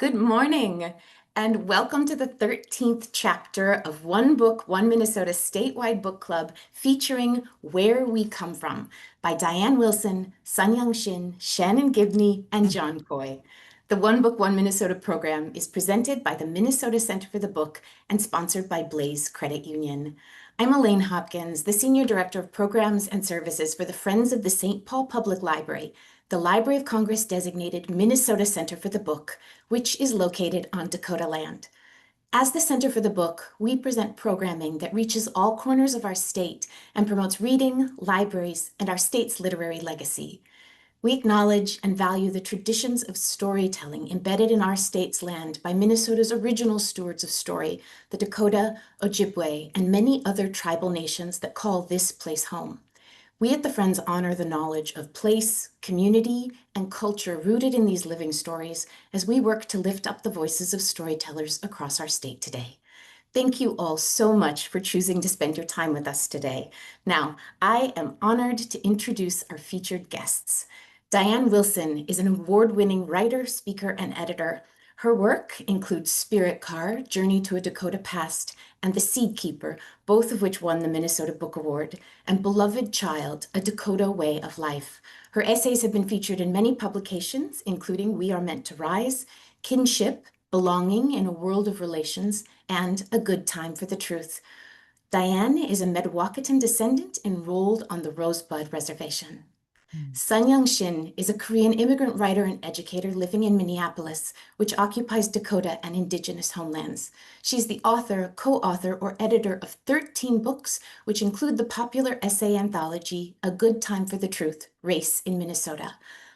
Good morning, and welcome to the 13th chapter of One Book, One Minnesota statewide book club featuring Where We Come From by Diane Wilson, Sun-Young Shin, Shannon Gibney, and John Coy. The One Book, One Minnesota program is presented by the Minnesota Center for the Book and sponsored by Blaze Credit Union. I'm Elaine Hopkins, the Senior Director of Programs and Services for the Friends of the St. Paul Public Library, the Library of Congress designated Minnesota Center for the Book, which is located on Dakota land. As the Center for the Book, we present programming that reaches all corners of our state and promotes reading, libraries, and our state's literary legacy. We acknowledge and value the traditions of storytelling embedded in our state's land by Minnesota's original stewards of story, the Dakota, Ojibwe, and many other tribal nations that call this place home. We at the Friends honor the knowledge of place, community, and culture rooted in these living stories as we work to lift up the voices of storytellers across our state today. Thank you all so much for choosing to spend your time with us today. Now, I am honored to introduce our featured guests. Diane Wilson is an award-winning writer, speaker, and editor. Her work includes Spirit Car, Journey to a Dakota Past, and The Seed Keeper, both of which won the Minnesota Book Award, and Beloved Child, A Dakota Way of Life. Her essays have been featured in many publications, including We Are Meant to Rise, Kinship, Belonging in a World of Relations, and A Good Time for the Truth. Diane is a Mdewakanton descendant enrolled on the Rosebud Reservation. Sun-Young Shin is a Korean immigrant writer and educator living in Minneapolis, which occupies Dakota and indigenous homelands. She's the author, co-author, or editor of 13 books, which include the popular essay anthology, A Good Time for the Truth, Race in Minnesota,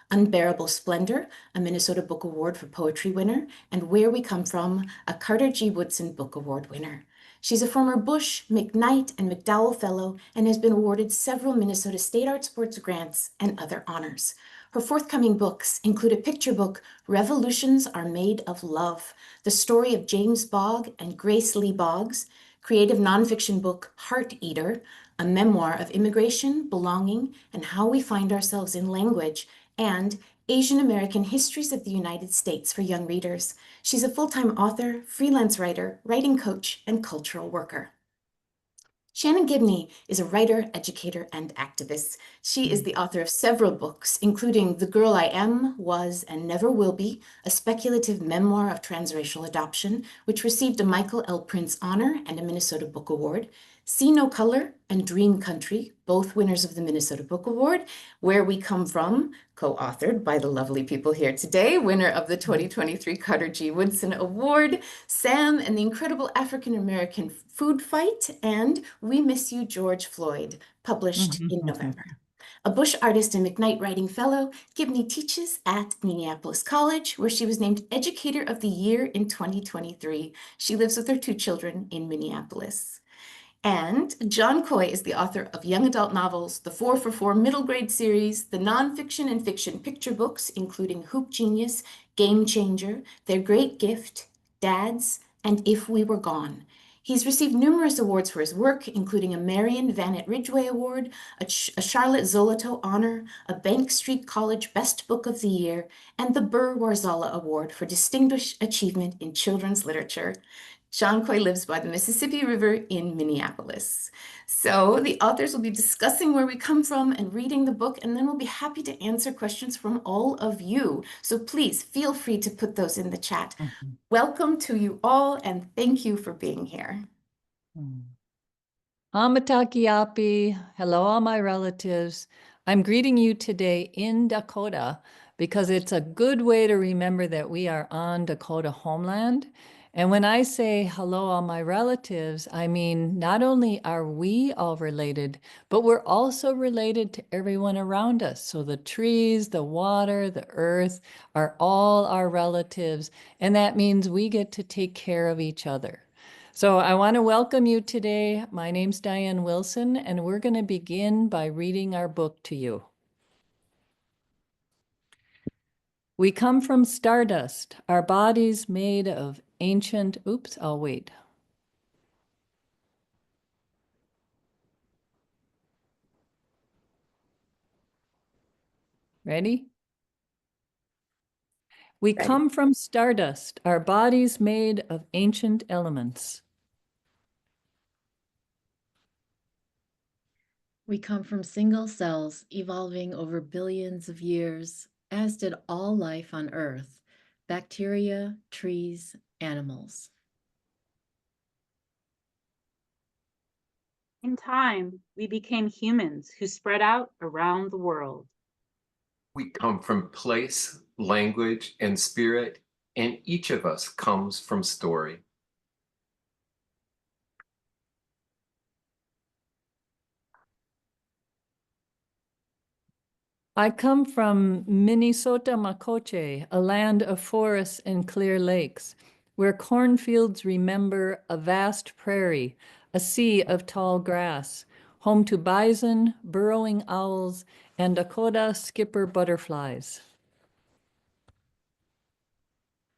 Unbearable Splendor, a Minnesota Book Award for Poetry winner, and Where We Come From, a Carter G. Woodson Book Award winner. She's a former Bush, McKnight, and McDowell Fellow and has been awarded several Minnesota State Art Sports grants and other honors. Her forthcoming books include a picture book, Revolutions Are Made of Love, the story of James Bogg and Grace Lee Boggs, creative nonfiction book, Heart Eater, a memoir of immigration, belonging, and how we find ourselves in language, and Asian American Histories of the United States for young readers. She's a full-time author, freelance writer, writing coach, and cultural worker. Shannon Gibney is a writer, educator, and activist. She is the author of several books, including The Girl I Am, Was, and Never Will Be, a speculative memoir of transracial adoption, which received a Michael L. Prince Honor and a Minnesota Book Award, See No Color and Dream Country, both winners of the Minnesota Book Award, Where We Come From, co-authored by the lovely people here today, winner of the 2023 Carter G. Woodson Award, Sam and the Incredible African American Food Fight, and We Miss You, George Floyd, published in November. A Bush artist and McKnight Writing Fellow, Gibney teaches at Minneapolis College, where she was named Educator of the Year in 2023. She lives with her 2 children in Minneapolis. And John Coy is the author of young adult novels, the 4 for 4 middle grade series, the nonfiction and fiction picture books, including Hoop Genius, Game Changer, Their Great Gift, Dads, and If We Were Gone. He's received numerous awards for his work, including a Marion Vannet Ridgway Award, a Charlotte Zoloto Honor, a Bank Street College Best Book of the Year, and the Burr Warzala Award for Distinguished Achievement in Children's Literature. John Coy lives by the Mississippi River in Minneapolis. So the authors will be discussing where we come from and reading the book, and then we'll be happy to answer questions from all of you. So please feel free to put those in the chat. Welcome to you all, and thank you for being here. Amatakiapi, hello all my relatives. I'm greeting you today in Dakota because it's a good way to remember that we are on Dakota homeland. And when I say hello all my relatives, I mean not only are we all related, but we're also related to everyone around us. So the trees, the water, the earth are all our relatives. And that means we get to take care of each other. So I want to welcome you today. My name's Diane Wilson, and we're going to begin by reading our book to you. We come from stardust, our bodies made of ancient, I'll wait. Ready? We Ready. come from stardust, our bodies made of ancient elements. We come from single cells evolving over billions of years, as did all life on Earth, bacteria, trees, animals. In time, we became humans who spread out around the world. We come from place, language, and spirit, and each of us comes from story. I come from Minnesota Makoche, a land of forests and clear lakes, where cornfields remember a vast prairie, a sea of tall grass, home to bison, burrowing owls, and Dakota skipper butterflies.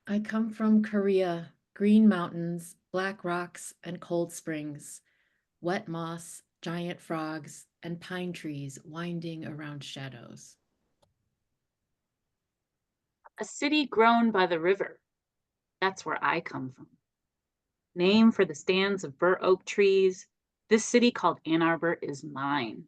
I come from Korea, green mountains, black rocks, and cold springs, wet moss, giant frogs, and pine trees winding around shadows. A city grown by the river. That's where I come from. Name for the stands of bur oak trees, this city called Ann Arbor is mine.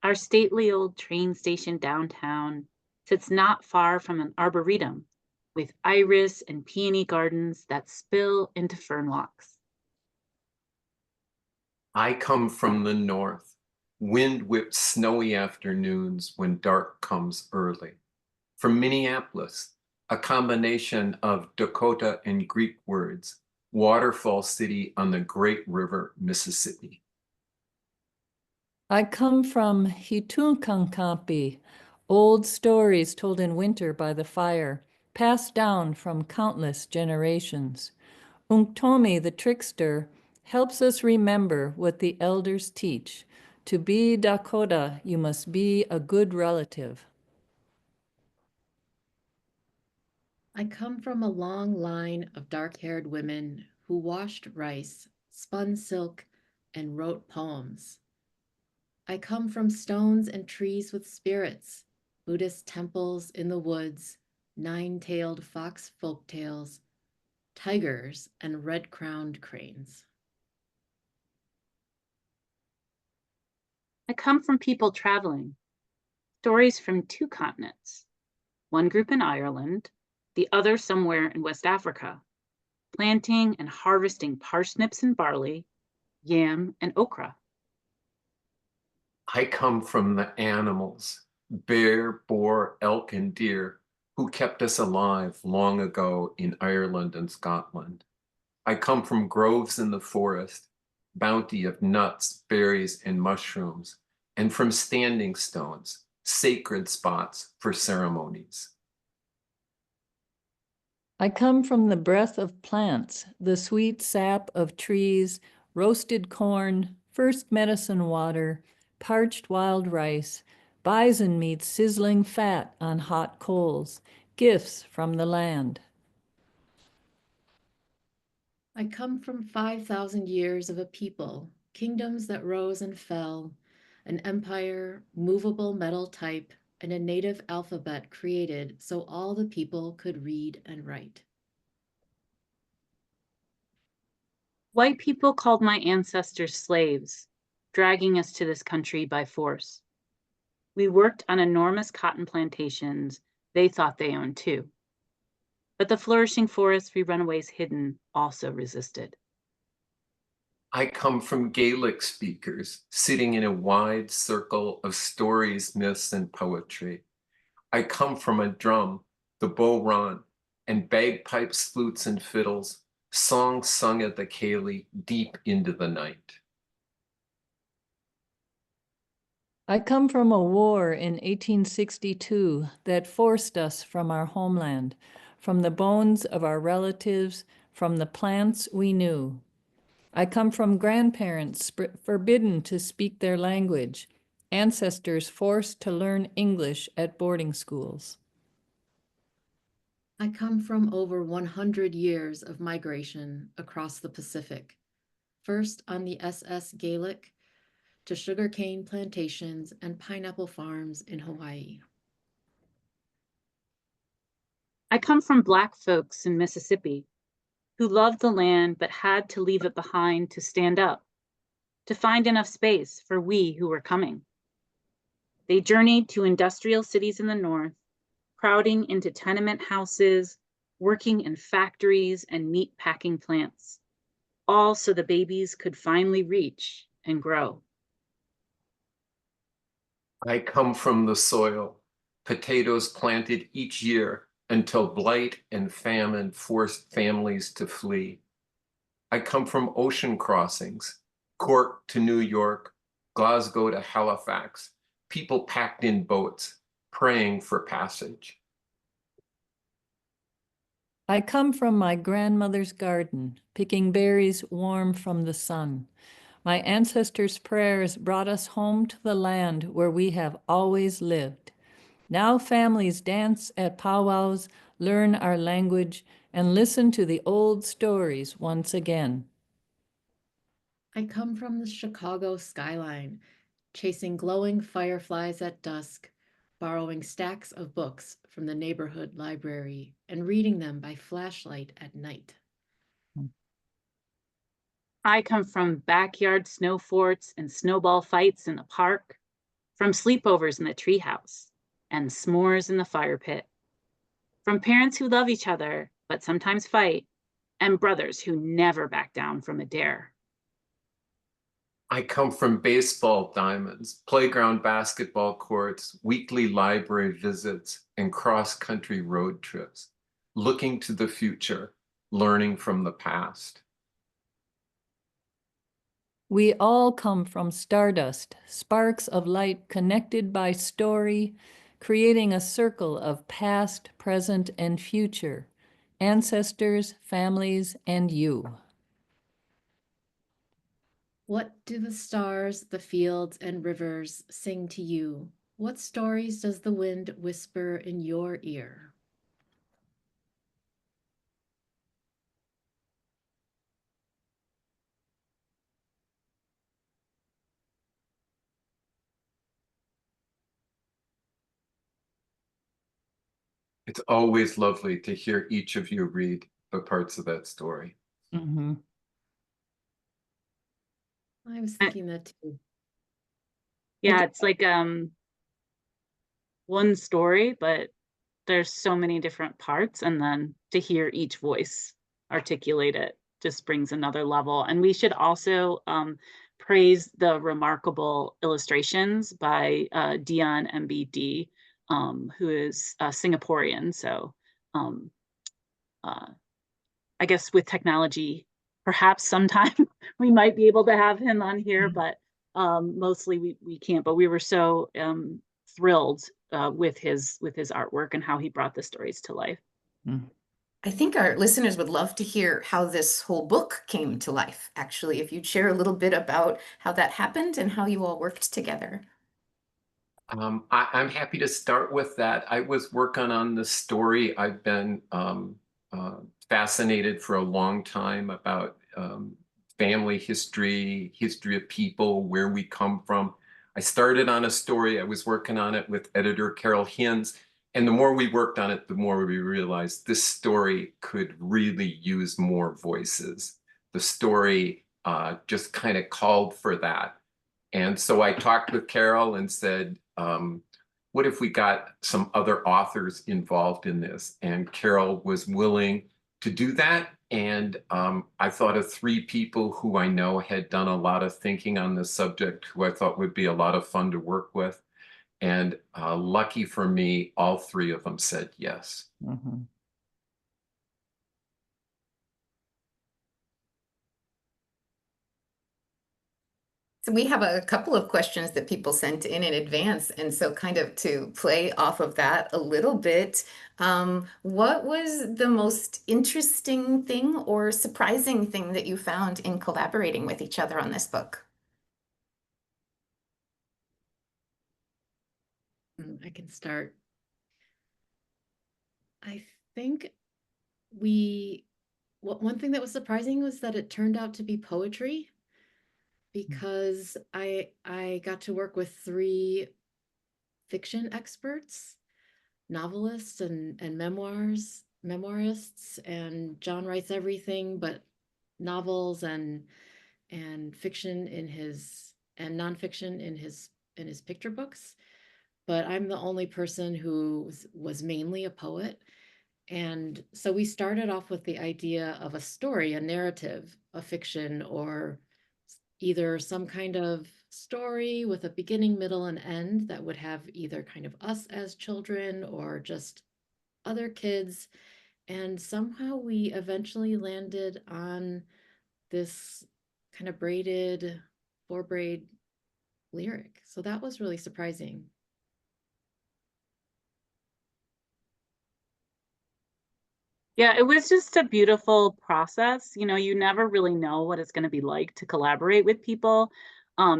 Our stately old train station downtown sits not far from an arboretum with iris and peony gardens that spill into fern walks. I come from the north, wind-whipped snowy afternoons when dark comes early. From Minneapolis, a combination of Dakota and Greek words, waterfall city on the great river Mississippi. I come from Hitunkankampi, old stories told in winter by the fire, passed down from countless generations. Unktomi, the trickster, helps us remember what the elders teach. To be Dakota, you must be a good relative. I come from a long line of dark-haired women who washed rice, spun silk, and wrote poems. I come from stones and trees with spirits, Buddhist temples in the woods, nine-tailed fox folktales, tigers, and red-crowned cranes. I come from people traveling, stories from two continents, one group in Ireland, the other somewhere in West Africa, planting and harvesting parsnips and barley, yam and okra. I come from the animals, bear, boar, elk, and deer, who kept us alive long ago in Ireland and Scotland. I come from groves in the forest, bounty of nuts, berries, and mushrooms, and from standing stones, sacred spots for ceremonies. I come from the breath of plants, the sweet sap of trees, roasted corn, first medicine water, parched wild rice, bison meat sizzling fat on hot coals, gifts from the land. I come from 5,000 years of a people, kingdoms that rose and fell, an empire, movable metal type, and a native alphabet created so all the people could read and write. White people called my ancestors slaves, dragging us to this country by force. We worked on enormous cotton plantations they thought they owned too. But the flourishing forests we runaways hidden also resisted. I come from Gaelic speakers, sitting in a wide circle of stories, myths, and poetry. I come from a drum, the bodhrán, and bagpipes, flutes, and fiddles, songs sung at the Kalia deep into the night. I come from a war in 1862 that forced us from our homeland, from the bones of our relatives, from the plants we knew. I come from grandparents forbidden to speak their language, ancestors forced to learn English at boarding schools. I come from over 100 years of migration across the Pacific, first on the SS Gaelic to sugarcane plantations and pineapple farms in Hawaii. I come from Black folks in Mississippi who loved the land but had to leave it behind to stand up, to find enough space for we who were coming. They journeyed to industrial cities in the north, crowding into tenement houses, working in factories and meat packing plants, all so the babies could finally reach and grow. I come from the soil, potatoes planted each year until blight and famine forced families to flee. I come from ocean crossings, Cork to New York, Glasgow to Halifax, people packed in boats, praying for passage. I come from my grandmother's garden, picking berries warm from the sun. My ancestors' prayers brought us home to the land where we have always lived. Now families dance at powwows, learn our language, and listen to the old stories once again. I come from the Chicago skyline, chasing glowing fireflies at dusk, borrowing stacks of books from the neighborhood library and reading them by flashlight at night. I come from backyard snow forts and snowball fights in the park, from sleepovers in the treehouse and s'mores in the fire pit, from parents who love each other but sometimes fight, and brothers who never back down from a dare. I come from baseball diamonds, playground basketball courts, weekly library visits, and cross-country road trips, looking to the future, learning from the past. We all come from stardust, sparks of light connected by story, creating a circle of past, present, and future, ancestors, families, and you. What do the stars, the fields, and rivers sing to you? What stories does the wind whisper in your ear? It's always lovely to hear each of you read the parts of that story. Mm-hmm. I was thinking that too. Yeah, it's like one story, but there's so many different parts, and then to hear each voice articulate it just brings another level. And we should also praise the remarkable illustrations by Dion MBD, who is Singaporean. So I guess with technology, perhaps sometime we might be able to have him on here, but mostly we can't. But we were so thrilled with his artwork and how he brought the stories to life. I think our listeners would love to hear how this whole book came to life, actually, if you'd share a little bit about how that happened and how you all worked together. I'm happy to start with that. I was working on the story. I've been fascinated for a long time about family history, history of people, where we come from. I started on a story. I was working on it with editor Carol Hinz. And the more we worked on it, the more we realized this story could really use more voices. The story just kind of called for that. And so I talked with Carol and said, what if we got some other authors involved in this? And Carol was willing to do that. And I thought of 3 people who I know had done a lot of thinking on this subject, who I thought would be a lot of fun to work with. And lucky for me, all 3 of them said yes. Mm-hmm. So we have a couple of questions that people sent in advance. And so kind of to play off of that a little bit, what was the most interesting thing or surprising thing that you found in collaborating with each other on this book? I can start. I think one thing that was surprising was that it turned out to be poetry, because I got to work with 3 fiction experts, novelists and memoirists, and John writes everything but novels and fiction in his and nonfiction in his picture books. But I'm the only person who was mainly a poet. And so we started off with the idea of a story, a narrative, a fiction, or either some kind of story with a beginning, middle, and end that would have either kind of us as children or just other kids. And somehow we eventually landed on this kind of braided, 4-braid lyric. So that was really surprising. Yeah, it was just a beautiful process. You know, you never really know what it's going to be like to collaborate with people,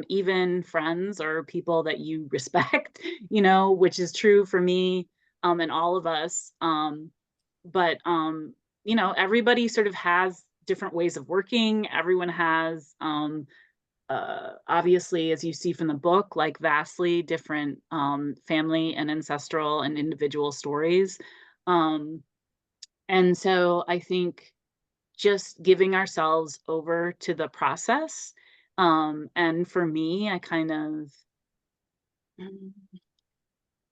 even friends or people that you respect, you know, which is true for me, and all of us. But you know, everybody sort of has different ways of working. Everyone has, obviously, as you see from the book, like vastly different family and ancestral and individual stories. And so I think just giving ourselves over to the process. And for me, I kind of,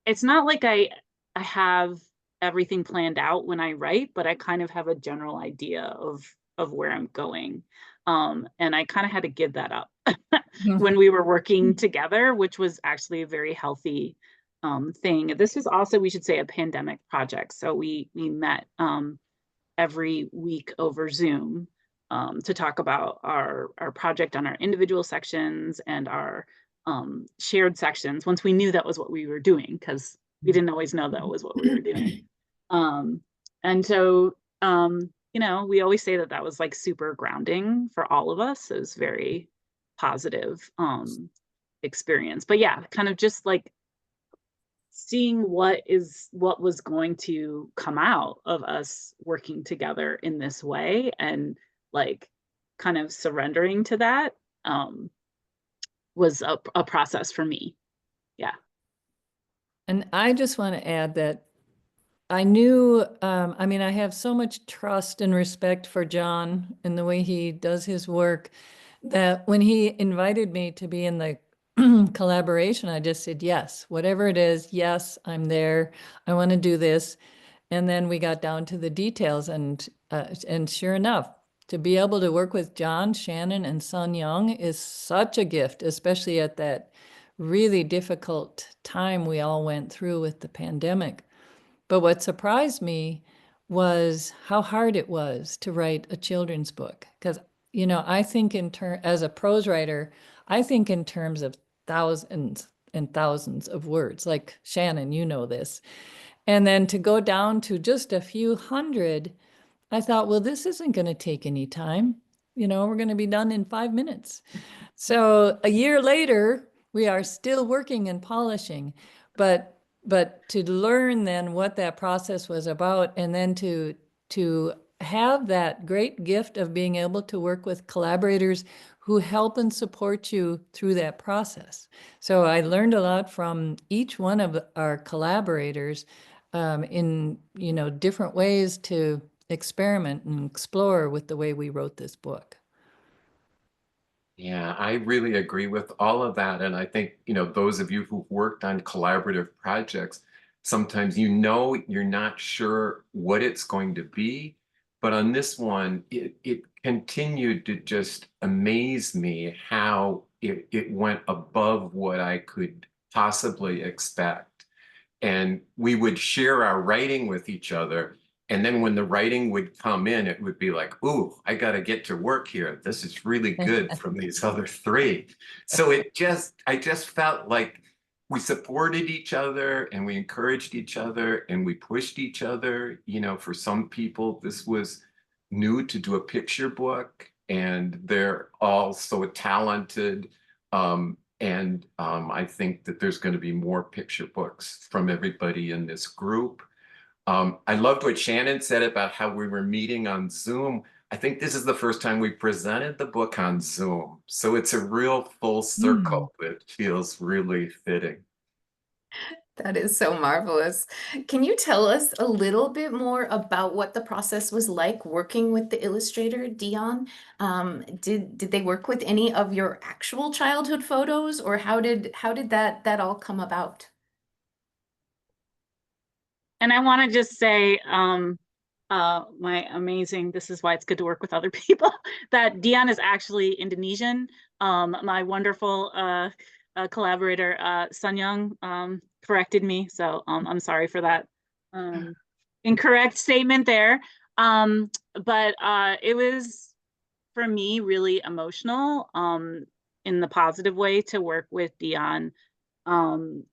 it's not like I have everything planned out when I write, but I kind of have a general idea of where I'm going. And I kind of had to give that up when we were working together, which was actually a very healthy thing. This was also, we should say, a pandemic project. So we met every week over Zoom to talk about our project on our individual sections and our shared sections once we knew that was what we were doing, because we didn't always know that was what we were doing. And so, you know, we always say that that was like super grounding for all of us. It was very positive experience. But yeah, kind of just like seeing what was going to come out of us working together in this way, and like kind of surrendering to that was a process for me. Yeah. And I just want to add that I knew, I mean, I have so much trust and respect for John and the way he does his work, that when he invited me to be in the collaboration, I just said, yes, whatever it is, yes, I'm there. I want to do this. And then we got down to the details, and sure enough, to be able to work with John, Shannon, and Sun Young is such a gift, especially at that really difficult time we all went through with the pandemic. But what surprised me was how hard it was to write a children's book. Because, you know, I think as a prose writer, I think in terms of thousands and thousands of words. Like Shannon, you know this. And then to go down to just a few hundred, I thought, well, this isn't going to take any time. You know, we're going to be done in 5 minutes. So a year later, we are still working and polishing. But to learn then what that process was about, and then to have that great gift of being able to work with collaborators who help and support you through that process. So I learned a lot from each one of our collaborators in, you know, different ways to experiment and explore with the way we wrote this book. Yeah, I really agree with all of that. And I think, you know, those of you who've worked on collaborative projects, sometimes you know you're not sure what it's going to be. But on this one, it continued to just amaze me how it went above what I could possibly expect. And we would share our writing with each other. And then when the writing would come in, it would be like, ooh, I got to get to work here. This is really good from these other three. So I just felt like we supported each other and we encouraged each other and we pushed each other. You know, for some people, this was new to do a picture book, and they're all so talented. I think that there's going to be more picture books from everybody in this group. I loved what Shannon said about how we were meeting on Zoom. I think this is the first time we presented the book on Zoom. So it's a real full circle that feels really fitting. That is so marvelous. Can you tell us a little bit more about what the process was like working with the illustrator, Dion? Did they work with any of your actual childhood photos, or how did that all come about? And I want to just say, my amazing, this is why it's good to work with other people, that Dion is actually Indonesian. My wonderful collaborator, Sun Young, corrected me. So I'm sorry for that incorrect statement there. But it was, for me, really emotional in the positive way to work with Dion.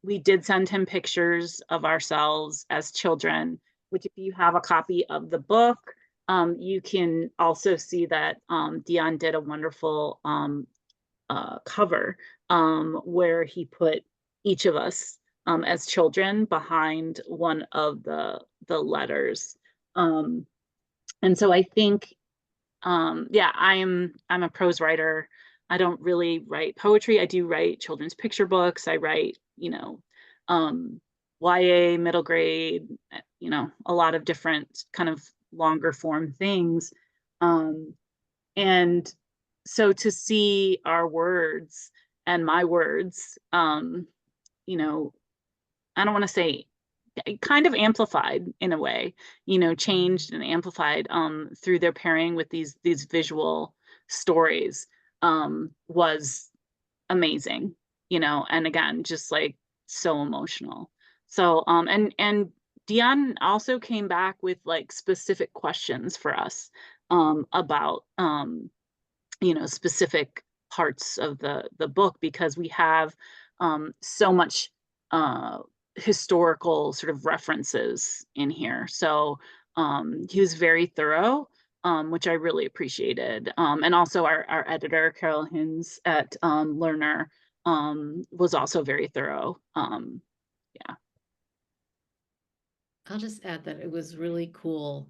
We did send him pictures of ourselves as children, which if you have a copy of the book, you can also see that Dion did a wonderful cover where he put each of us as children behind one of the letters. And so I think, yeah, I'm a prose writer. I don't really write poetry. I do write children's picture books. I write, YA, middle grade, a lot of different kind of longer form things. And so to see our words and my words, I don't want to say kind of amplified in a way, changed and amplified through their pairing with these visual stories was amazing, and again, just like so emotional. So and Dion also came back with like specific questions for us about specific parts of the book, because we have so much historical sort of references in here. So he was very thorough, which I really appreciated. And also our editor, Carolyn at Learner, was also very thorough. Yeah. I'll just add that it was really cool.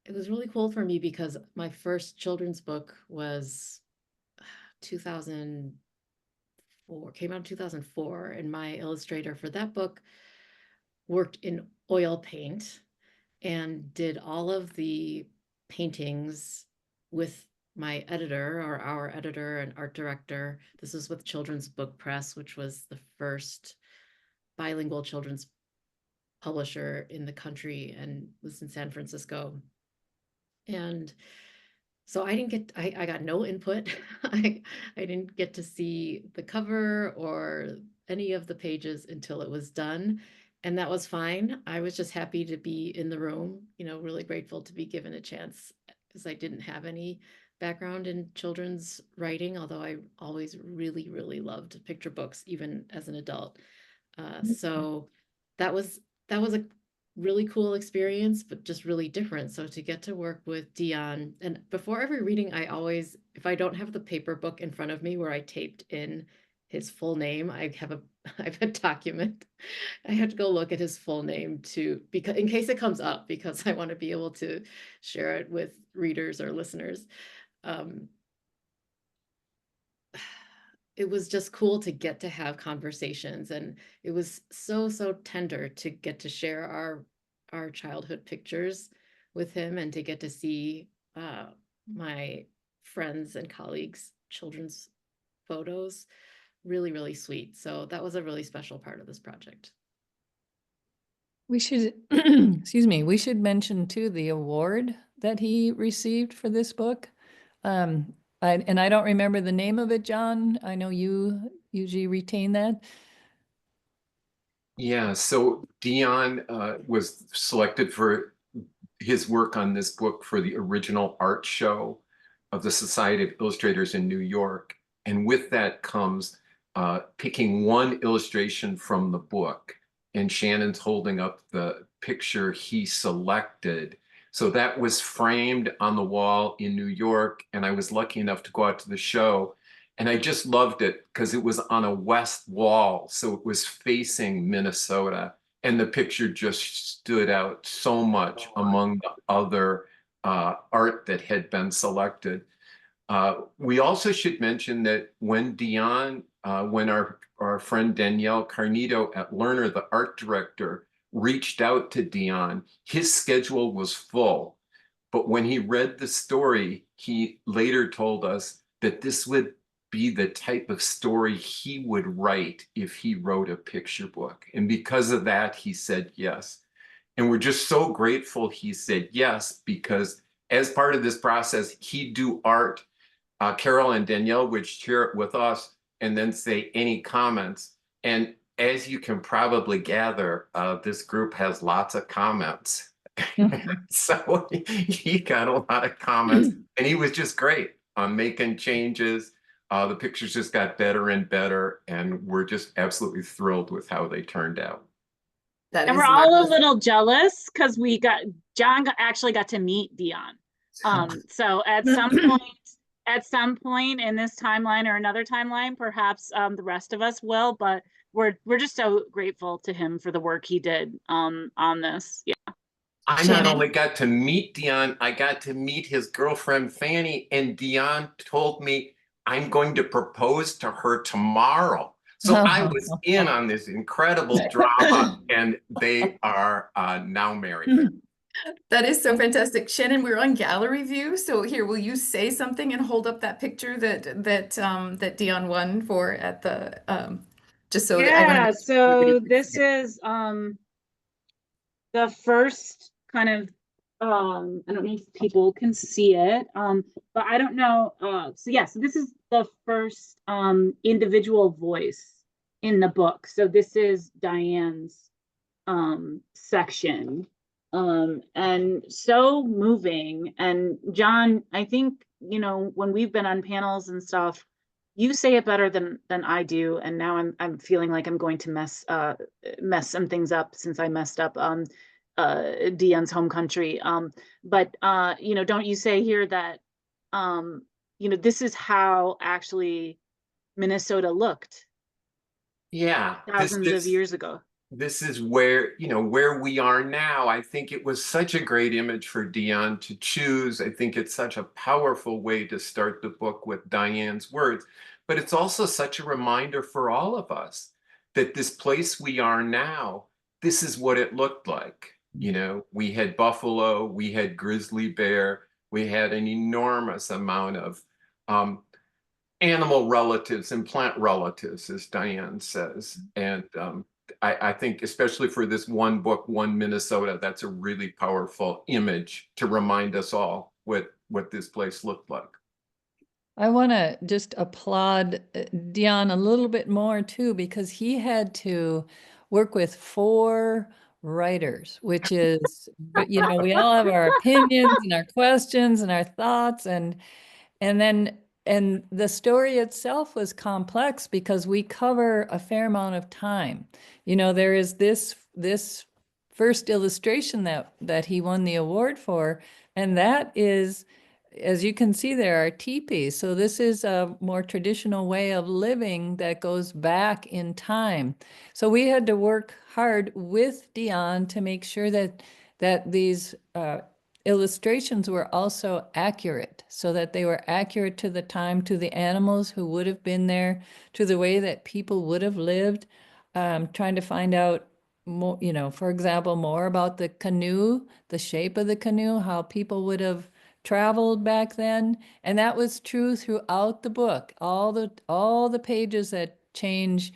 It was really cool for me because my first children's book was 2004, came out in 2004, and my illustrator for that book worked in oil paint and did all of the paintings with my editor, or our editor and art director. This was with Children's Book Press, which was the first bilingual children's publisher in the country and was in San Francisco. And so I got no input. I didn't get to see the cover or any of the pages until it was done. And that was fine. I was just happy to be in the room, really grateful to be given a chance, because I didn't have any background in children's writing, although I always really, really loved picture books, even as an adult. So that was a really cool experience, but just really different. So to get to work with Dion, and before every reading, I always, if I don't have the paper book in front of me where I taped in his full name, I have a document. I have to go look at his full name because in case it comes up, because I want to be able to share it with readers or listeners. It was just cool to get to have conversations, and it was so tender to get to share our childhood pictures with him, and to get to see my friends and colleagues' children's photos. Really, really sweet. So that was a really special part of this project. We should, excuse me, we should mention too the award that he received for this book. And I don't remember the name of it, John. I know you usually retain that. Yeah, so Dion was selected for his work on this book for the original art show of the Society of Illustrators in New York. And with that comes picking one illustration from the book. And Shannon's holding up the picture he selected. So that was framed on the wall in New York, and I was lucky enough to go out to the show. And I just loved it because it was on a west wall, so it was facing Minnesota. And the picture just stood out so much among the other art that had been selected. We also should mention that when Dion when our friend Danielle Carnito at Lerner, the art director, reached out to Dion, his schedule was full. But when he read the story, he later told us that this would be the type of story he would write if he wrote a picture book. And because of that, he said yes. And we're just so grateful he said yes, because as part of this process, he'd do art. Carol and Danielle would share it with us and then say any comments. And as you can probably gather, this group has lots of comments. So he got a lot of comments, and he was just great on making changes. The pictures just got better and better, and we're just absolutely thrilled with how they turned out. That And is we're all a marvelous. little jealous because John actually got to meet Dion. So at some point in this timeline or another timeline, perhaps the rest of us will, but we're just so grateful to him for the work he did on this. Yeah. I Shannon? not only got to meet Dion, I got to meet his girlfriend Fanny, and Dion told me I'm going to propose to her tomorrow. So I was in on this incredible drama, and they are now married. That is so fantastic. Shannon, we're on gallery view. So here, will you say something and hold up that picture that Dion won for at the just so that I Yeah, want so this is the first kind of I don't know if people can see it, but I don't know. So yeah, so this is the first individual voice in the book. So this is Diane's section. And so moving. And John, I think, you know, when we've been on panels and stuff, you say it better than I do. And now I'm feeling like I'm going to mess some things up since I messed up Dion's home country. But you know, don't you say here that you know, this is how actually Minnesota looked thousands of years ago. This is where, you know, where we are now. I think it was such a great image for Dion to choose. I think it's such a powerful way to start the book with Diane's words, but it's also such a reminder for all of us that this place we are now, this is what it looked like. You know, we had buffalo, we had grizzly bear, we had an enormous amount of animal relatives and plant relatives, as Diane says. And I think especially for this one book, One Minnesota, that's a really powerful image to remind us all what this place looked like. I want to just applaud Dion a little bit more too, because he had to work with 4 writers, which is, you know, we all have our opinions and our questions and our thoughts, and the story itself was complex because we cover a fair amount of time. You know, there is this first illustration that he won the award for, and that is, as you can see, there are teepees. So this is a more traditional way of living that goes back in time. So we had to work hard with Dion to make sure that these illustrations were also accurate, so that they were accurate to the time, to the animals who would have been there, to the way that people would have lived. Trying to find out more, you know, for example, more about the canoe, the shape of the canoe, how people would have traveled back then. And that was true throughout the book. All the pages that change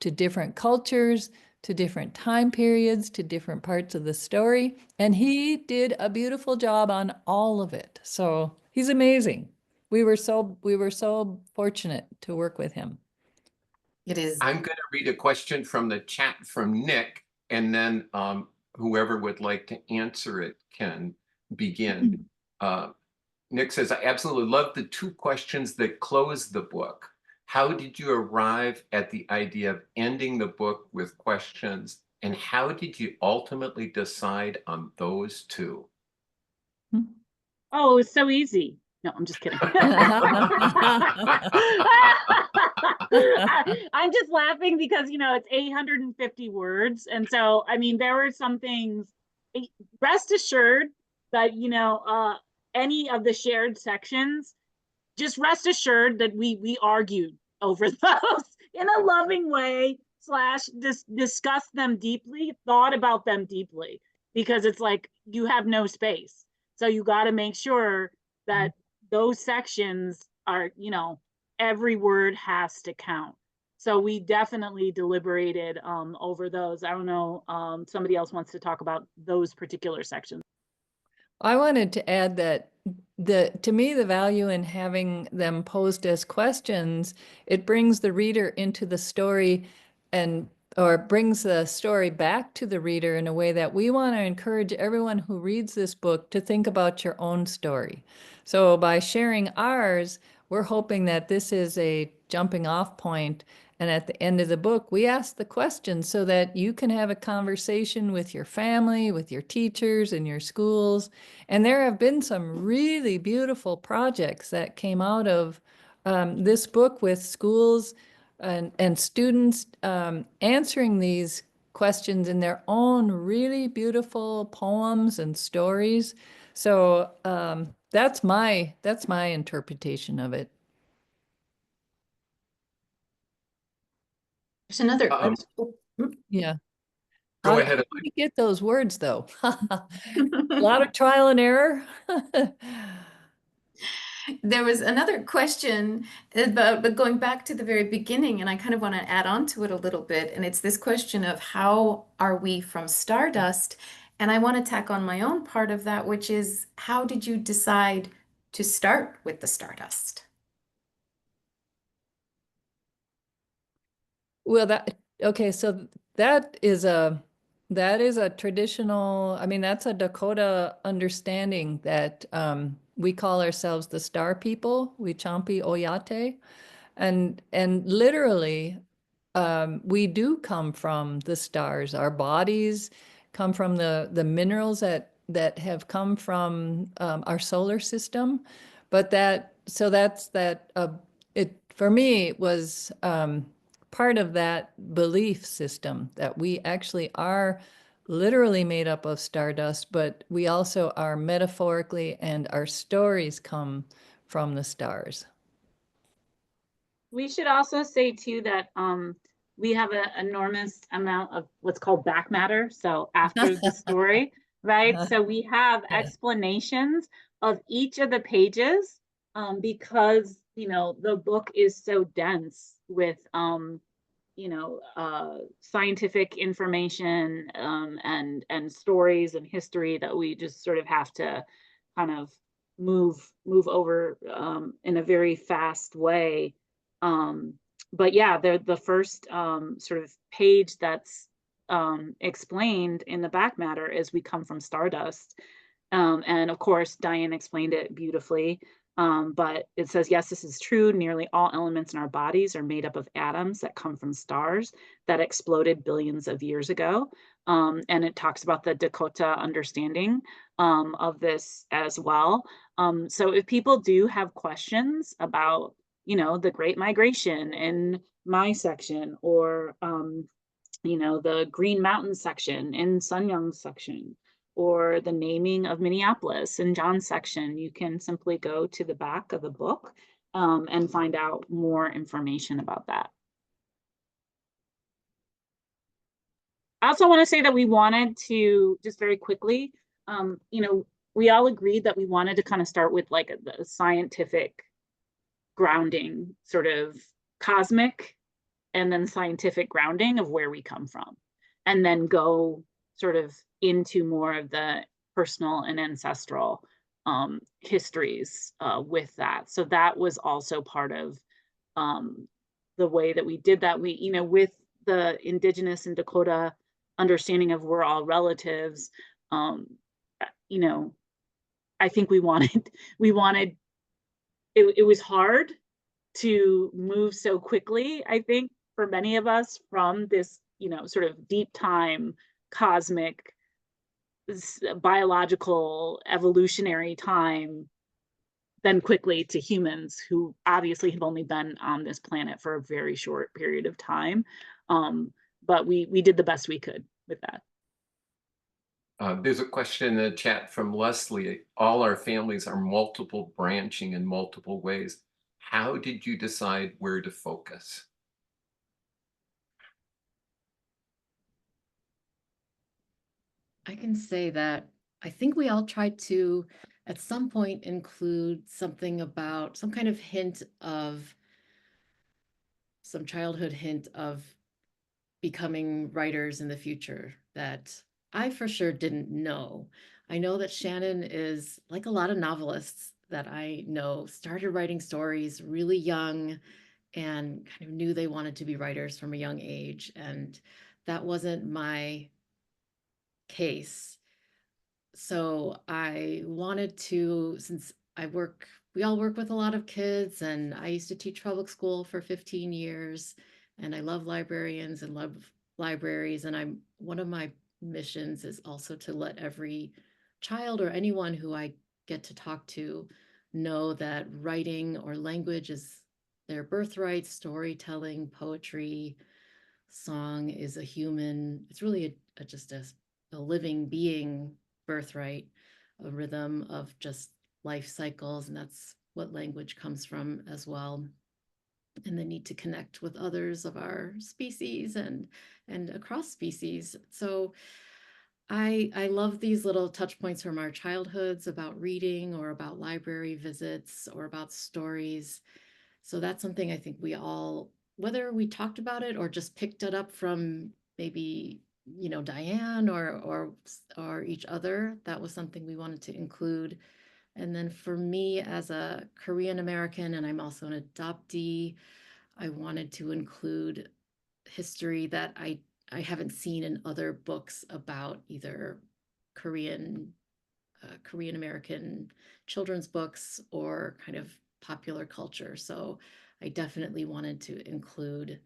to different cultures, to different time periods, to different parts of the story. And he did a beautiful job on all of it. So he's amazing. We were so fortunate to work with him. It is. I'm going to read a question from the chat from Nick, and then whoever would like to answer it can begin. Nick says, I absolutely love the 2 questions that close the book. How did you arrive at the idea of ending the book with questions? And how did you ultimately decide on those 2? Oh, it's so easy. No, I'm just kidding. I'm just laughing because, you know, it's 850 words. And so, I mean, there were some things, rest assured that, you know, any of the shared sections, just rest assured that we argued over those. in a loving way, / discussed them deeply, thought about them deeply, because it's like you have no space. So you got to make sure that those sections are, every word has to count. So we definitely deliberated over those. I don't know, somebody else wants to talk about those particular sections. I wanted to add that to me, the value in having them posed as questions, it brings the reader into the story or brings the story back to the reader in a way that we want to encourage everyone who reads this book to think about your own story. So by sharing ours, we're hoping that this is a jumping off point. And at the end of the book, we ask the questions so that you can have a conversation with your family, with your teachers in your schools. And there have been some really beautiful projects that came out of this book with schools and students answering these questions in their own really beautiful poems and stories. So that's my interpretation of it. There's another Yeah. Go ahead. How did you get those words though? A lot of trial and error. There was another question about, but going back to the very beginning, and I kind of want to add on to it a little bit. And it's this question of how are we from stardust? And I want to tack on my own part of that, which is how did you decide to start with the stardust? Well, okay, so that is a traditional, I mean, that's a Dakota understanding that we call ourselves the star people, we Champi Oyate. And literally, we do come from the stars. Our bodies come from the minerals that have come from our solar system. But it for me was part of that belief system that we actually are literally made up of stardust, but we also are metaphorically, and our stories come from the stars. We should also say too that we have an enormous amount of what's called back matter. So after the story, right? So we have explanations of each of the pages because, the book is so dense with, scientific information and stories and history that we just sort of have to kind of move over in a very fast way. But yeah, the first sort of page that's explained in the back matter is we come from stardust. And of course, Diane explained it beautifully. But it says, yes, this is true. Nearly all elements in our bodies are made up of atoms that come from stars that exploded billions of years ago. And it talks about the Dakota understanding of this as well. So if people do have questions about, the Great Migration in my section, or, the Green Mountain section in Sun Young's section, or the naming of Minneapolis in John's section, you can simply go to the back of the book and find out more information about that. I also want to say that we wanted to, just very quickly, we all agreed that we wanted to kind of start with like the scientific grounding, sort of cosmic, and then scientific grounding of where we come from, and then go sort of into more of the personal and ancestral histories with that. So that was also part of the way that we did that. We, with the Indigenous and Dakota understanding of we're all relatives, I think we wanted, it was hard to move so quickly, I think, for many of us from this, sort of deep time, cosmic, biological, evolutionary time, then quickly to humans who obviously have only been on this planet for a very short period of time. But we did the best we could with that. There's a question in the chat from Leslie. All our families are multiple branching in multiple ways. How did you decide where to focus? I can say that I think we all tried to, at some point, include something about some kind of hint of some childhood hint of becoming writers in the future that I for sure didn't know. I know that Shannon is, like a lot of novelists that I know, started writing stories really young and kind of knew they wanted to be writers from a young age. And that wasn't my case. So I wanted to, since we all work with a lot of kids, and I used to teach public school for 15 years, and I love librarians and love libraries. And one of my missions is also to let every child or anyone who I get to talk to know that writing or language is their birthright. Storytelling, poetry, song is it's really just a living being birthright, a rhythm of just life cycles. And that's what language comes from as well. And the need to connect with others of our species and across species. So I love these little touch points from our childhoods about reading or about library visits or about stories. So that's something I think we all, whether we talked about it or just picked it up from maybe, Diane or each other, that was something we wanted to include. And then for me as a Korean American, and I'm also an adoptee, I wanted to include history that I haven't seen in other books about either Korean American children's books or kind of popular culture. So I definitely wanted to include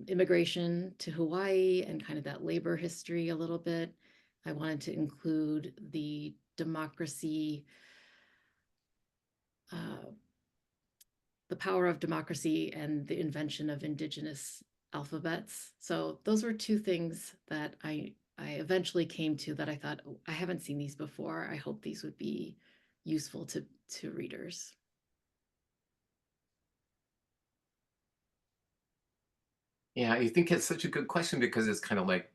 immigration to Hawaii and kind of that labor history a little bit. I wanted to include the democracy, the power of democracy and the invention of indigenous alphabets. So those were two things that I eventually came to that I thought, oh, I haven't seen these before. I hope these would be useful to readers. Yeah, I think it's such a good question because it's kind of like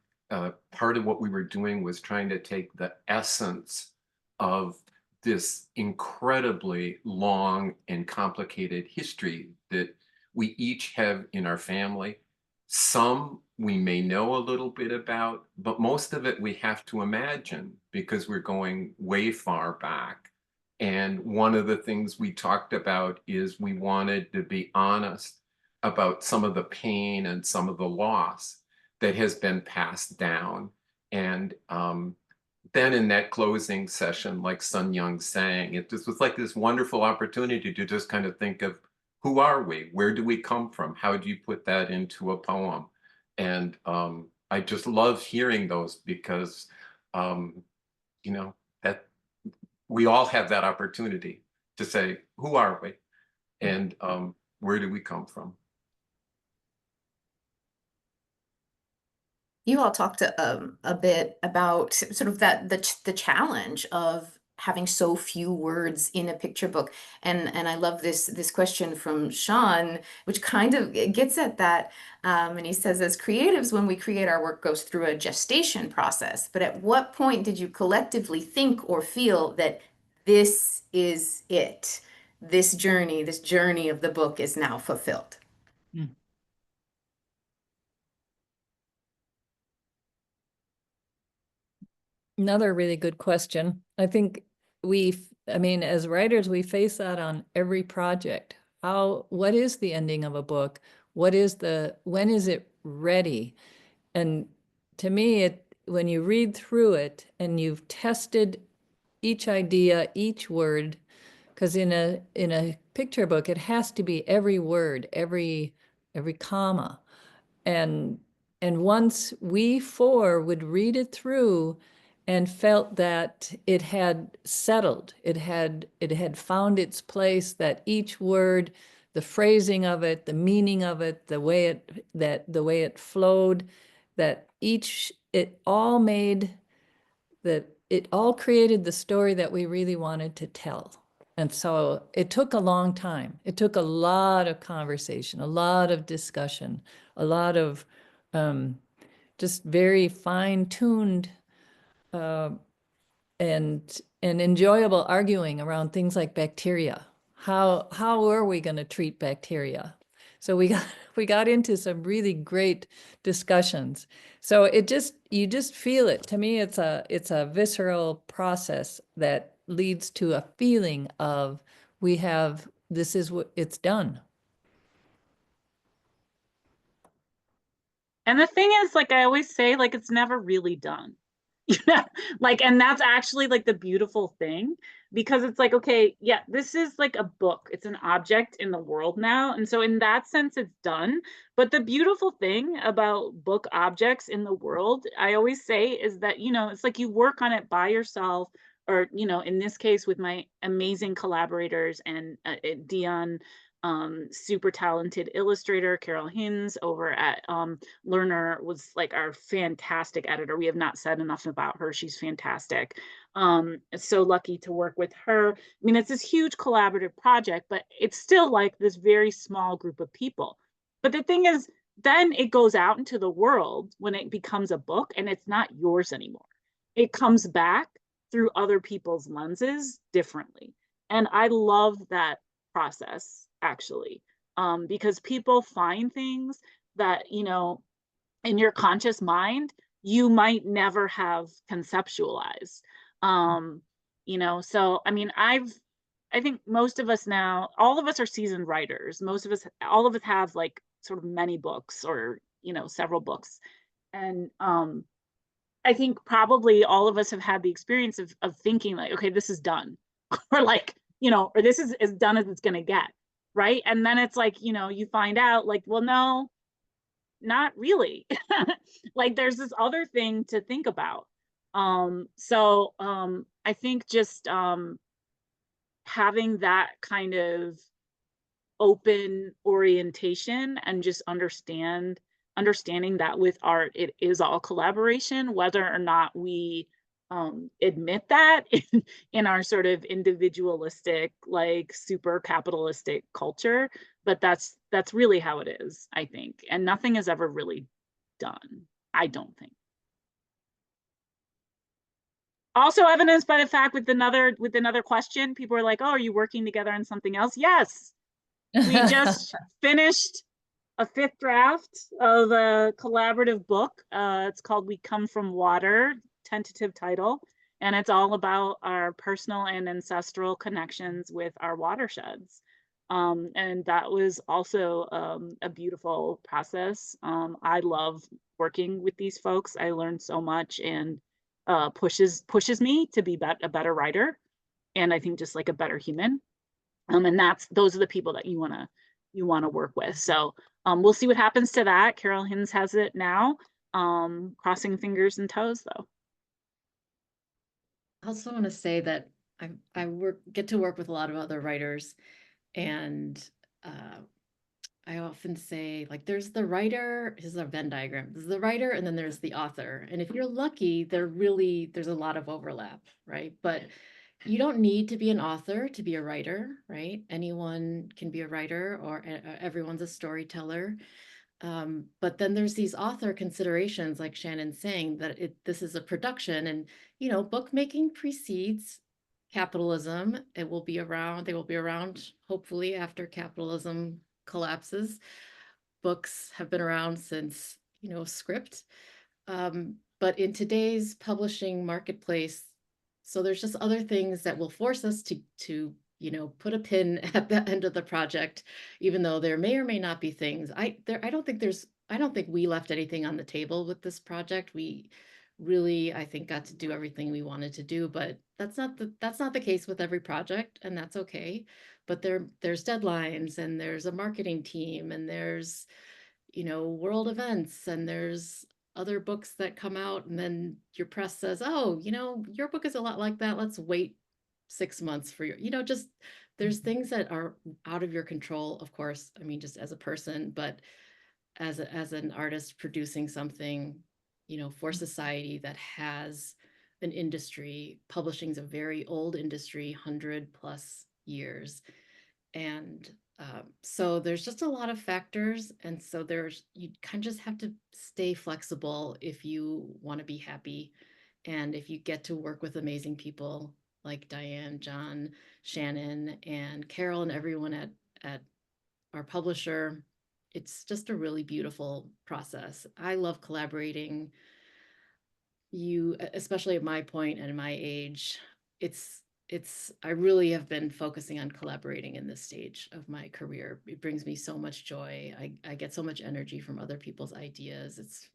part of what we were doing was trying to take the essence of this incredibly long and complicated history that we each have in our family. Some we may know a little bit about, but most of it we have to imagine because we're going way far back. And one of the things we talked about is we wanted to be honest about some of the pain and some of the loss that has been passed down. And then in that closing session, like Sun Young sang, it just was like this wonderful opportunity to just kind of think of who are we? Where do we come from? How do you put that into a poem? And I just love hearing those because, that we all have that opportunity to say, who are we? And where do we come from? You all talked a bit about sort of the challenge of having so few words in a picture book, and I love this question from Sean, which kind of gets at that. And he says, as creatives, when we create our work goes through a gestation process, but at what point did you collectively think or feel that this is it? This journey of the book is now fulfilled. Another really good question. I think as writers, we face that on every project. What is the ending of a book? When is it ready? And to me, when you read through it and you've tested each idea, each word, because in a picture book, it has to be every word, every comma. And once we four would read it through and felt that it had settled, it had found its place, that each word, the phrasing of it, the meaning of it, the way it flowed, that it all created the story that we really wanted to tell. And so it took a long time. It took a lot of conversation, a lot of discussion, a lot of just very fine-tuned and enjoyable arguing around things like bacteria. How are we going to treat bacteria? So we got into some really great discussions. So you just feel it. To me, it's a visceral process that leads to a feeling of this is what it's done. And the thing is, like I always say, like it's never really done. Like, and that's actually like the beautiful thing, because it's like, okay, yeah, this is like a book, it's an object in the world now, and so in that sense it's done. But the beautiful thing about book objects in the world, I always say, is that, you know, it's like you work on it by yourself, or, you know, in this case with my amazing collaborators and Dion, super talented illustrator Carol Hinz over at Lerner was like our fantastic editor. We have not said enough about her. She's fantastic. So lucky to work with her. I mean, it's this huge collaborative project, but it's still like this very small group of people. But the thing is, then it goes out into the world when it becomes a book, and it's not yours anymore. It comes back through other people's lenses differently. And I love that process, actually, because people find things that, you know, in your conscious mind, you might never have conceptualized. You know, so I mean, I think most of us now, all of us are seasoned writers. Most of us, all of us have like sort of many books, or, you know, several books. And I think probably all of us have had the experience of thinking like, okay, this is done. Or like, you know, or this is as done as it's going to get. Right. And then it's like, you know, you find out like, well, no, not really. Like there's this other thing to think about. So I think just having that kind of open orientation, and just understanding that with art, it is all collaboration, whether or not we admit that in our sort of individualistic, like super capitalistic culture. But that's really how it is, I think. And nothing is ever really done, I don't think. Also evidenced by the fact with another question, people are like, oh, are you working together on something else? Yes, we just finished a 5th draft of a collaborative book. It's called We Come From Water, tentative title, and it's all about our personal and ancestral connections with our watersheds. And that was also a beautiful process. I love working with these folks. I learned so much, and pushes me to be a better writer, and I think just like a better human. And those are the people that you want to work with. So we'll see what happens to that. Carol Hinz has it now. Crossing fingers and toes, though. I also want to say that I get to work with a lot of other writers, and I often say, like, there's the writer. This is a Venn diagram. There's the writer, and then there's the author. And if you're lucky, there's a lot of overlap, right? But you don't need to be an author to be a writer, right? Anyone can be a writer, or everyone's a storyteller. But then there's these author considerations, like Shannon's saying, that this is a production, and, you know, bookmaking precedes capitalism. They will be around hopefully after capitalism collapses. Books have been around since, you know, script. But in today's publishing marketplace, so there's just other things that will force us to you know, put a pin at the end of the project, even though there may or may not be things. I don't think we left anything on the table with this project. We really, I think, got to do everything we wanted to do, but that's not the case with every project, and that's okay. But there's deadlines, and there's a marketing team, and there's, you know, world events, and there's other books that come out, and then your press says, oh, you know, your book is a lot like that. Let's wait 6 months for you know, just there's things that are out of your control, of course. I mean, just as a person, but as an artist producing something, you know, for society that has an industry. Publishing is a very old industry, 100+ years. And so there's just a lot of factors. And so you kind of just have to stay flexible if you want to be happy. And if you get to work with amazing people like Diane, John, Shannon, and Carol, and everyone at our publisher, it's just a really beautiful process. I love collaborating. You, especially at my point and my age, I really have been focusing on collaborating in this stage of my career. It brings me so much joy. I get so much energy from other people's ideas. It's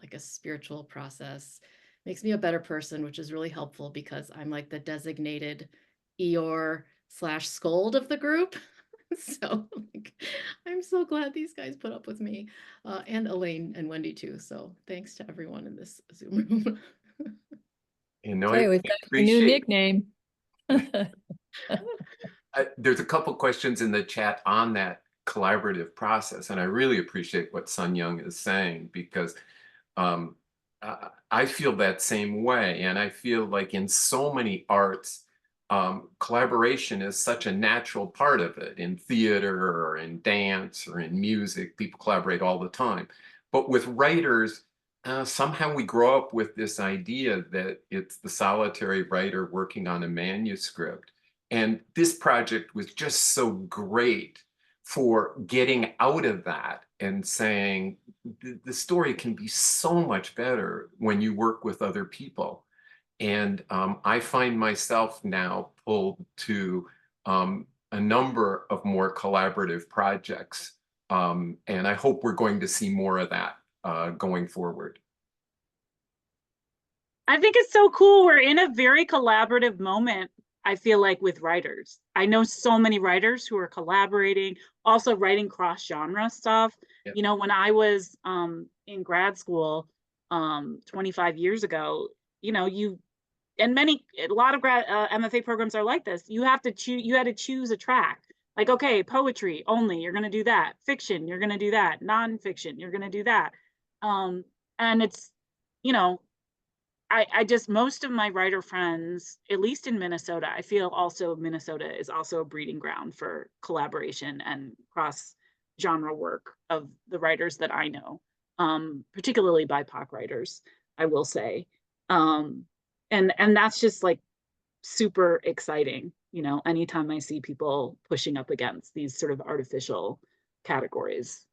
like a spiritual process. Makes me a better person, which is really helpful because I'm like the designated Eeyore/scold of the group. So like, I'm so glad these guys put up with me, and Elaine and Wendy too. So thanks to everyone in this Zoom room. You know, Okay, I we've got a new appreciate nickname. there's a couple questions in the chat on that collaborative process, and I really appreciate what Sun Young is saying, because I feel that same way. And I feel like in so many arts, collaboration is such a natural part of it. In theater or in dance or in music, people collaborate all the time. But with writers, somehow we grow up with this idea that it's the solitary writer working on a manuscript. And this project was just so great for getting out of that and saying the story can be so much better when you work with other people. And I find myself now pulled to a number of more collaborative projects. And I hope we're going to see more of that going forward. I think it's so cool. We're in a very collaborative moment, I feel like, with writers. I know so many writers who are collaborating, also writing cross-genre stuff. Yep. You know, when I was in grad school 25 years ago, you know, a lot of MFA programs are like this. You had to choose a track. Like, okay, poetry only, you're going to do that. Fiction, you're going to do that. Nonfiction, you're going to do that. And it's, you know, I just, most of my writer friends, at least in Minnesota, I feel also Minnesota is also a breeding ground for collaboration and cross-genre work of the writers that I know, particularly BIPOC writers, I will say. And that's just like super exciting, you know, anytime I see people pushing up against these sort of artificial categories.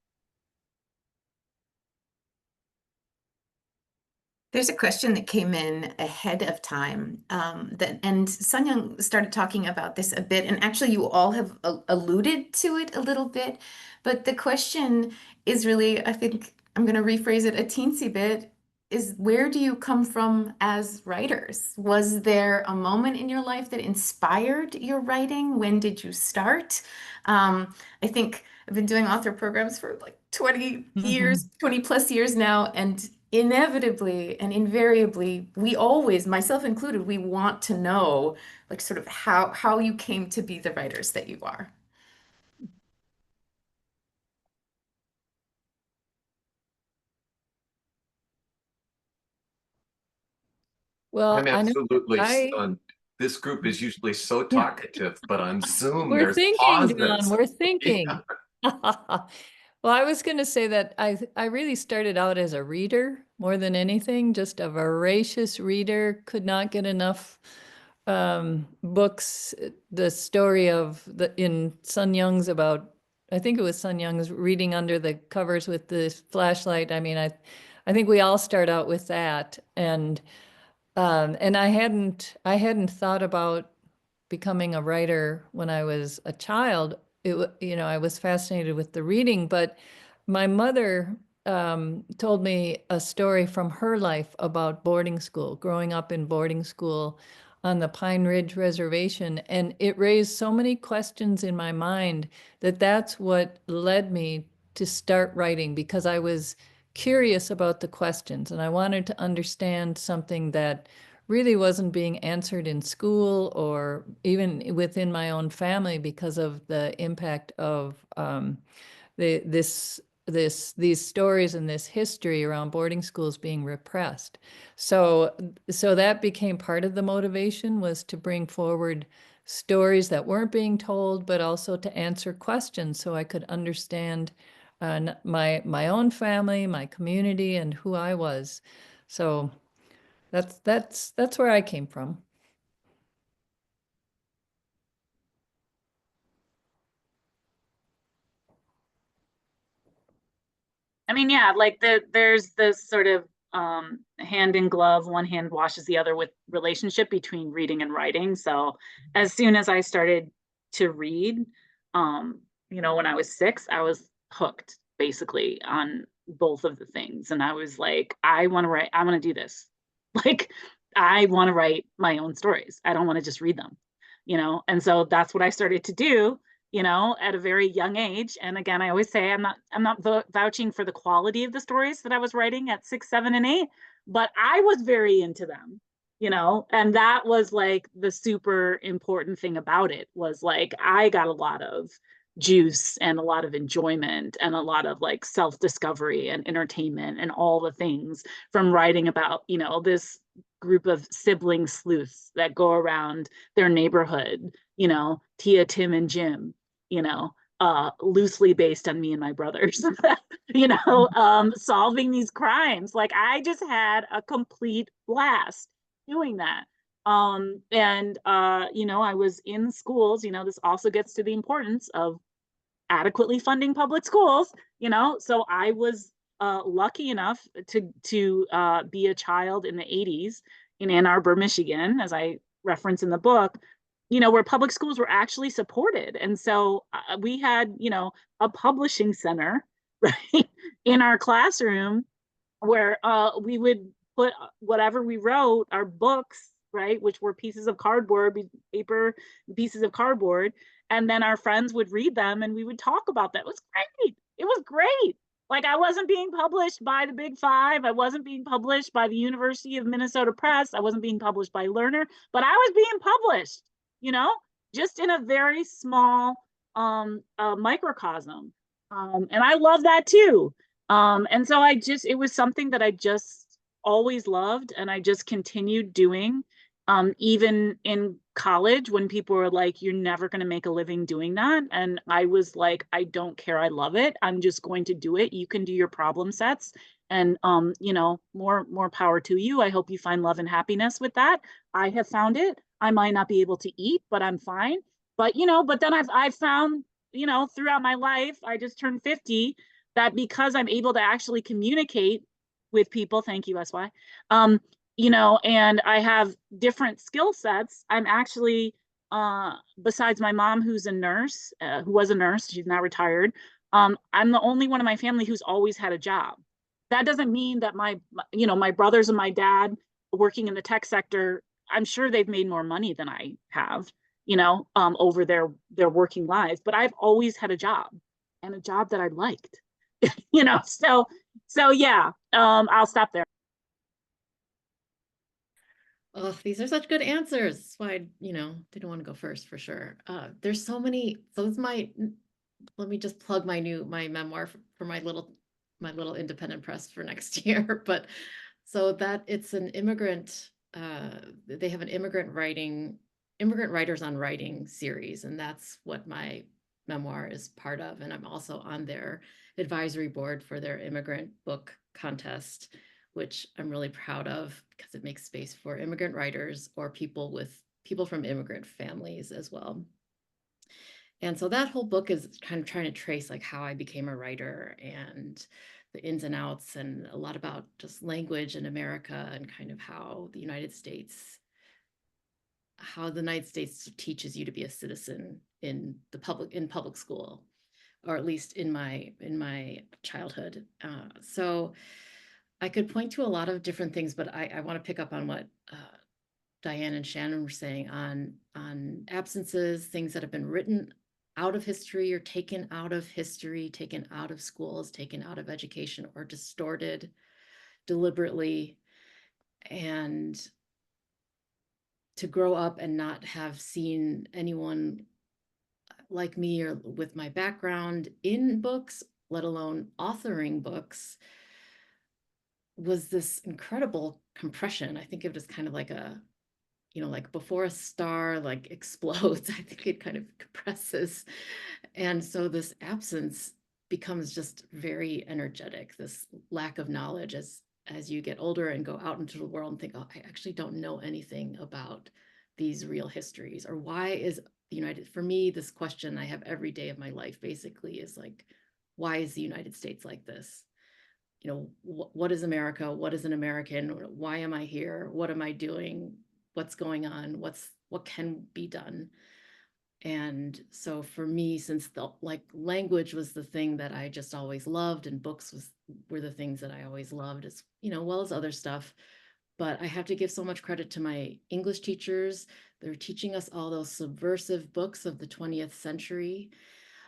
There's a question that came in ahead of time, and Sun Young started talking about this a bit, and actually you all have alluded to it a little bit, but the question is really, I think I'm going to rephrase it a teensy bit, is where do you come from as writers? Was there a moment in your life that inspired your writing? When did you start? I think I've been doing author programs for like 20 years, 20 plus years now, and inevitably and invariably, we always, myself included, we want to know like sort of how you came to be the writers that you are. Well, I'm I know absolutely I stunned. This group is usually so Yeah. talkative, but on Zoom, we're there's thinking, John, pauses. we're thinking. Well, I was going to say that I really started out as a reader more than anything, just a voracious reader, could not get enough books. The story of in Sun Young's about, I think it was Sun Young's reading under the covers with the flashlight. I mean, I think we all start out with that, and I hadn't thought about becoming a writer when I was a child. You know, I was fascinated with the reading, but my mother told me a story from her life about boarding school, growing up in boarding school on the Pine Ridge Reservation. And it raised so many questions in my mind that that's what led me to start writing, because I was curious about the questions and I wanted to understand something that really wasn't being answered in school or even within my own family because of the impact of these stories and this history around boarding schools being repressed. So that became part of the motivation, was to bring forward stories that weren't being told, but also to answer questions so I could understand my own family, my community, and who I was. So That's where I came from. I mean, yeah, like there's this sort of hand in glove, one hand washes the other with relationship between reading and writing. So as soon as I started to read, when I was 6, I was hooked basically on both of the things. And I was like, I want to write, I want to do this. Like, I want to write my own stories. I don't want to just read them, And so that's what I started to do at a very young age. And again, I always say I'm not vouching for the quality of the stories that I was writing at 6, 7, and 8, but I was very into them, and that was like the super important thing about it was like I got a lot of juice and a lot of enjoyment and a lot of like self-discovery and entertainment and all the things from writing about, this group of sibling sleuths that go around their neighborhood, Tia, Tim, and Jim, loosely based on me and my brothers, solving these crimes. Like I just had a complete blast doing that. I was in schools, this also gets to the importance of adequately funding public schools, so I was lucky enough to be a child in the 80s in Ann Arbor, Michigan, as I reference in the book, where public schools were actually supported. And so we had, a publishing center, right, in our classroom where we would put whatever we wrote, our books, right, which were pieces of cardboard, paper, pieces of cardboard, and then our friends would read them and we would talk about that. It was great. It was great. Like I wasn't being published by the Big Five. I wasn't being published by the University of Minnesota Press. I wasn't being published by Lerner, but I was being published, just in a very small microcosm. And I love that too. And so it was something that I just always loved and I just continued doing. Even in college when people were like, you're never going to make a living doing that. And I was like, I don't care. I love it. I'm just going to do it. You can do your problem sets and, more power to you. I hope you find love and happiness with that. I have found it. I might not be able to eat, but I'm fine. But, but then I've found, throughout my life, I just turned 50, that because I'm able to actually communicate with people, thank you, SY, and I have different skill sets. I'm actually, besides my mom, who's a nurse, who was a nurse, she's now retired. I'm the only one in my family who's always had a job. That doesn't mean that my brothers and my dad working in the tech sector, I'm sure they've made more money than I have, over their working lives, but I've always had a job and a job that I liked, so yeah, I'll stop there. Oh, these are such good answers. That's why I, didn't want to go first for sure. There's so many. So let me just plug my memoir for my little independent press for next year. But so that it's an immigrant, they have an immigrant writers on writing series. And that's what my memoir is part of. And I'm also on their advisory board for their immigrant book contest, which I'm really proud of because it makes space for immigrant writers or people from immigrant families as well. And so that whole book is kind of trying to trace like how I became a writer and the ins and outs and a lot about just language in America and kind of how the United States teaches you to be a citizen in public school, or at least in my childhood. So I could point to a lot of different things, but I want to pick up on what Diane and Shannon were saying on absences, things that have been written out of history or taken out of history, taken out of schools, taken out of education, or distorted deliberately. And to grow up and not have seen anyone like me or with my background in books, let alone authoring books, was this incredible compression. I think it was kind of like like before a star like explodes, I think it kind of compresses. And so this absence becomes just very energetic, this lack of knowledge, as as you get older and go out into the world and think, oh, I actually don't know anything about these real histories, or why is the United, for me, this question I have every day of my life basically is like, why is the United States like this? You know, what is America? What is an American? Why am I here? What am I doing? What's going on? What can be done? And so for me, since the language was the thing that I just always loved, and books were the things that I always loved, as well as other stuff. But I have to give so much credit to my English teachers. They're teaching us all those subversive books of the 20th century.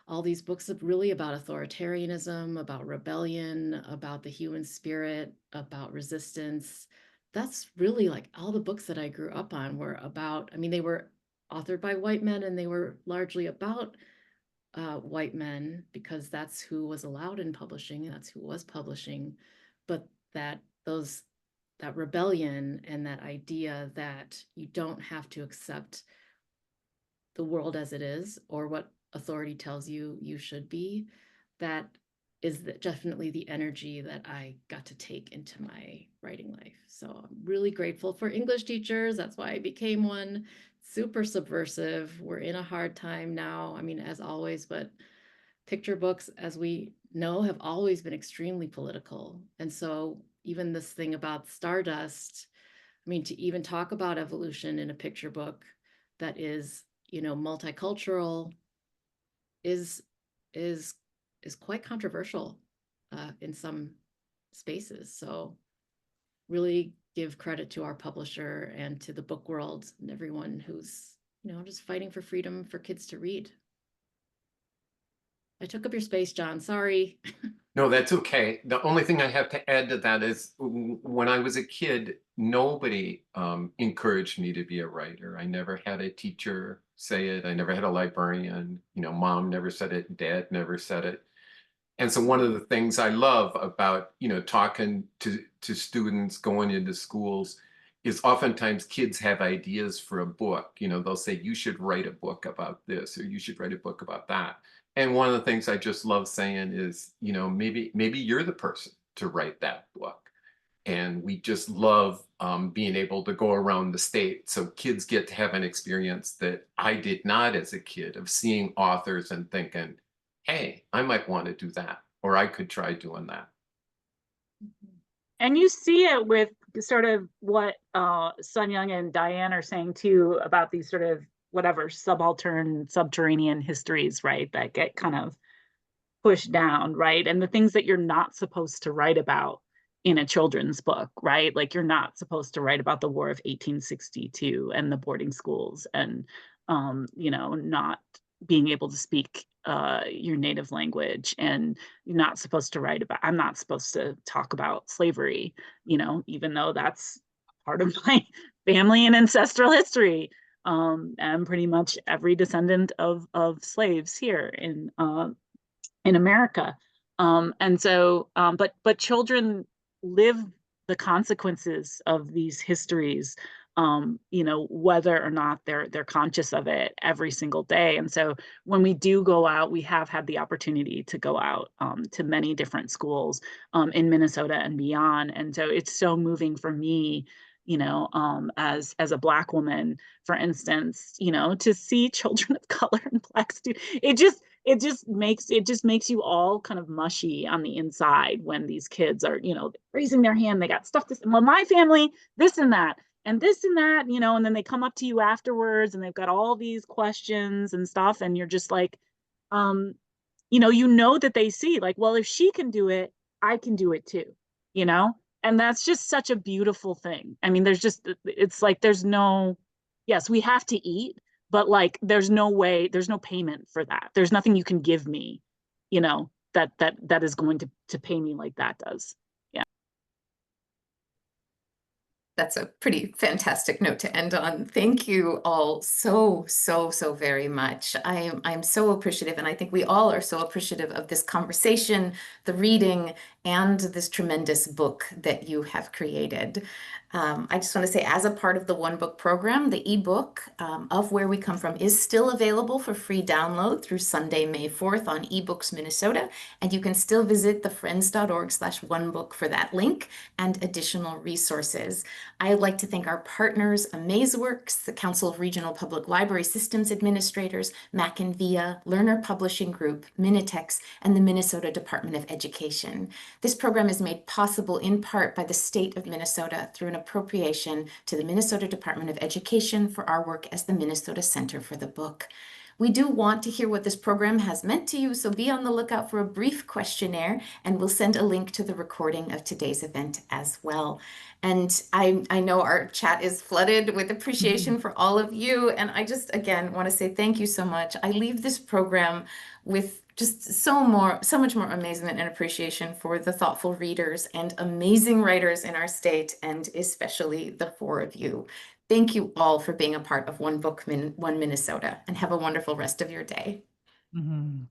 All these books really about authoritarianism, about rebellion, about the human spirit, about resistance. That's really like all the books that I grew up on were about, they were authored by white men, and they were largely about white men, because that's who was allowed in publishing, and that's who was publishing. But that rebellion and that idea that you don't have to accept the world as it is, or what authority tells you you should be, that is definitely the energy that I got to take into my writing life. So I'm really grateful for English teachers. That's why I became one. Super subversive. We're in a hard time now, as always, but picture books, as we know, have always been extremely political. And so even this thing about Stardust, to even talk about evolution in a picture book that is, multicultural is quite controversial in some spaces. So really give credit to our publisher and to the book world and everyone who's, just fighting for freedom for kids to read. I took up your space, John. Sorry. No, that's okay. The only thing I have to add to that is when I was a kid, nobody encouraged me to be a writer. I never had a teacher say it. I never had a librarian. Mom never said it. Dad never said it. And so one of the things I love about, talking to students going into schools is oftentimes kids have ideas for a book. They'll say, you should write a book about this, or you should write a book about that. And one of the things I just love saying is, maybe you're the person to write that book. And we just love being able to go around the state so kids get to have an experience that I did not as a kid, of seeing authors and thinking, hey, I might want to do that, or I could try doing that. And you see it with sort of what Sun Young and Diane are saying too, about these sort of whatever subaltern, subterranean histories, right, that get kind of pushed down, right? And the things that you're not supposed to write about in a children's book, right? Like you're not supposed to write about the War of 1862 and the boarding schools, and not being able to speak your native language, and you're not supposed to write about, I'm not supposed to talk about slavery, even though that's part of my family and ancestral history. And pretty much every descendant of slaves here in America. And so, but children live the consequences of these histories, whether or not they're conscious of it every single day. And so when we do go out, we have had the opportunity to go out to many different schools in Minnesota and beyond. And so it's so moving for me, as a Black woman, for instance, to see children of color and Black students, it just makes you all kind of mushy on the inside when these kids are, raising their hand, they got stuff to say, well, my family, this and that, and this and that, and then they come up to you afterwards and they've got all these questions and stuff. And you're just like, that they see like, well, if she can do it, I can do it too, And that's just such a beautiful thing. It's like, yes, we have to eat, but like, there's no payment for that. There's nothing you can give me, that is going to pay me like that does. Yeah. That's a pretty fantastic note to end on. Thank you all so very much. I'm so appreciative, and I think we all are so appreciative of this conversation, the reading, and this tremendous book that you have created. I just want to say, as a part of the One Book program, the ebook of Where We Come From is still available for free download through Sunday, May 4th on eBooks Minnesota, and you can still visit thefriends.org/onebook for that link and additional resources. I'd like to thank our partners, AmazeWorks, the Council of Regional Public Library Systems Administrators, Mac and Via, Learner Publishing Group, Minitex, and the Minnesota Department of Education. This program is made possible in part by the state of Minnesota through an appropriation to the Minnesota Department of Education for our work as the Minnesota Center for the Book. We do want to hear what this program has meant to you, so be on the lookout for a brief questionnaire, and we'll send a link to the recording of today's event as well. And I know our chat is flooded with appreciation for all of you, and I just, again, want to say thank you so much. I leave this program with just so much more amazement and appreciation for the thoughtful readers and amazing writers in our state, and especially the four of you. Thank you all for being a part of One Book, One Minnesota, and have a wonderful rest of your day. Mhm.